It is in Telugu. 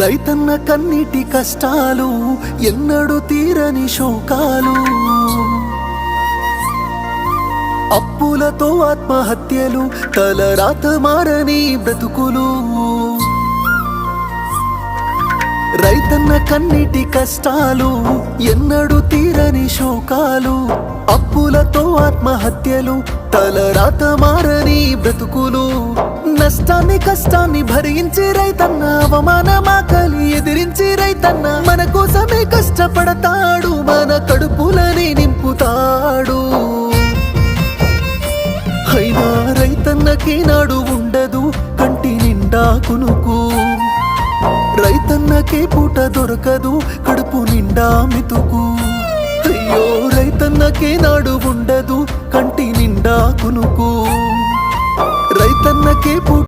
రైతన్న కన్నీటి కష్టాలు ఎన్నడూ తీరని శోకాలు, అప్పులతో ఆత్మహత్యలు, తలరాత మారని బ్రతుకులు. రైతన్న కన్నీటి కష్టాలు ఎన్నడూ తీరని శోకాలు, అప్పులతో ఆత్మహత్యలు, తలరాత మారని బ్రతుకులు. నష్టాన్ని కష్టాన్ని భరించి రైతన్న, అవమానమాకలి ఎదిరించి రైతన్న మన కోసమే కష్టపడతాడు, మన కడుపులని నింపుతాడు. అయినా రైతన్నకి నాడు ఉండదు కంటి నిండా కునుకు, రైతన్నకే పూట దొరకదు కడుపు నిండా మితుకు. అయ్యో రైతన్నకే నాడు ఉండదు కంటి నిండా కునుకు, రైతన్నకే పూట